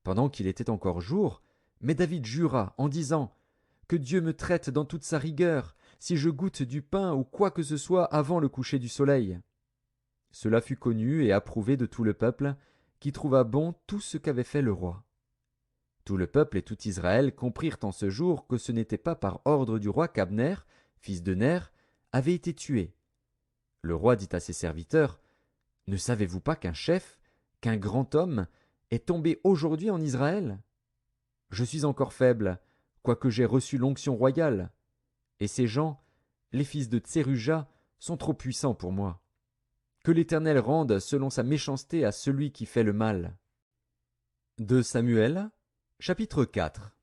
pendant qu'il était encore jour, mais David jura en disant « Que Dieu me traite dans toute sa rigueur, si je goûte du pain ou quoi que ce soit avant le coucher du soleil. » Cela fut connu et approuvé de tout le peuple, qui trouva bon tout ce qu'avait fait le roi. Tout le peuple et tout Israël comprirent en ce jour que ce n'était pas par ordre du roi qu'Abner, fils de Ner, avait été tué. Le roi dit à ses serviteurs « Ne savez-vous pas qu'un chef, qu'un grand homme, est tombé aujourd'hui en Israël? Je suis encore faible, quoique j'aie reçu l'onction royale. Et ces gens, les fils de Tseruja, sont trop puissants pour moi. Que l'Éternel rende selon sa méchanceté à celui qui fait le mal. » 2 Samuel, chapitre 4.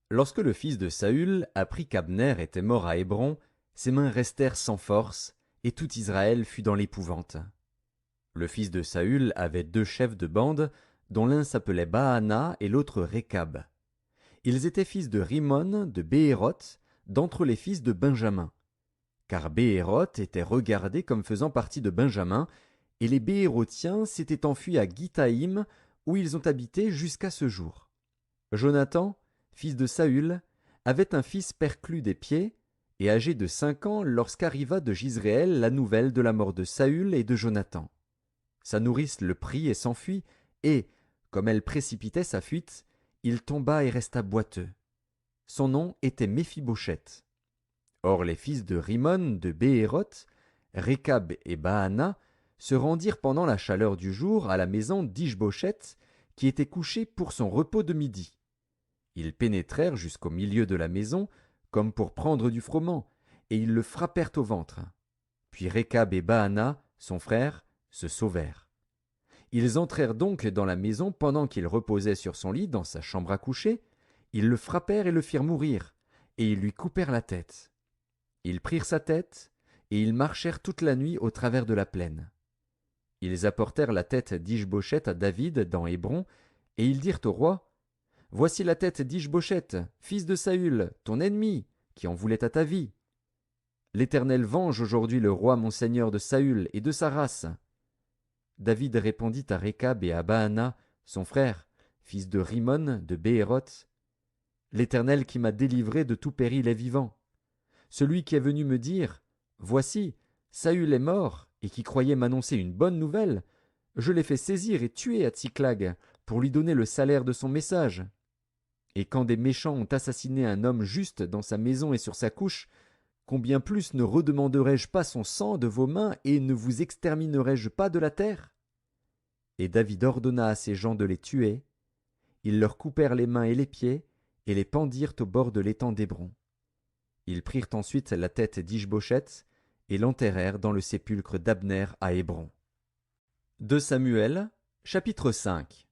Lorsque le fils de Saül apprit qu'Abner était mort à Hébron, ses mains restèrent sans force, et tout Israël fut dans l'épouvante. Le fils de Saül avait 2 chefs de bande, dont l'un s'appelait Baana et l'autre Récab. Ils étaient fils de Rimon, de Béhéroth, d'entre les fils de Benjamin. Car Béhéroth était regardé comme faisant partie de Benjamin, et les Béhérothiens s'étaient enfuis à Githaïm, où ils ont habité jusqu'à ce jour. Jonathan, fils de Saül, avait un fils perclus des pieds, et âgé de 5 ans lorsqu'arriva de Jizréel la nouvelle de la mort de Saül et de Jonathan. Sa nourrice le prit et s'enfuit, et, comme elle précipitait sa fuite, il tomba et resta boiteux. Son nom était Méphibosheth. Or les fils de Rimon de Béhéroth, Récab et Baana, se rendirent pendant la chaleur du jour à la maison d'Ish-Bosheth, qui était couché pour son repos de midi. Ils pénétrèrent jusqu'au milieu de la maison, comme pour prendre du froment, et ils le frappèrent au ventre. Puis Récab et Baana, son frère, se sauvèrent. Ils entrèrent donc dans la maison pendant qu'il reposait sur son lit dans sa chambre à coucher, ils le frappèrent et le firent mourir, et ils lui coupèrent la tête. Ils prirent sa tête, et ils marchèrent toute la nuit au travers de la plaine. Ils apportèrent la tête d'Ish-Bosheth à David dans Hébron, et ils dirent au roi, « Voici la tête d'Ish-Bosheth, fils de Saül, ton ennemi, qui en voulait à ta vie. L'Éternel venge aujourd'hui le roi mon seigneur de Saül et de sa race. » David répondit à Récab et à Baana, son frère, fils de Rimon de Béhéroth, « L'Éternel qui m'a délivré de tout péril est vivant. Celui qui est venu me dire, « Voici, Saül est mort, » et qui croyait m'annoncer une bonne nouvelle, je l'ai fait saisir et tuer à Tsiklag, pour lui donner le salaire de son message. Et quand des méchants ont assassiné un homme juste dans sa maison et sur sa couche, combien plus ne redemanderai-je pas son sang de vos mains et ne vous exterminerai-je pas de la terre? Et David ordonna à ses gens de les tuer. Ils leur coupèrent les mains et les pieds, et les pendirent au bord de l'étang d'Hébron. Ils prirent ensuite la tête d'Ish-Bosheth, et l'enterrèrent dans le sépulcre d'Abner à Hébron. 2 Samuel, chapitre 5.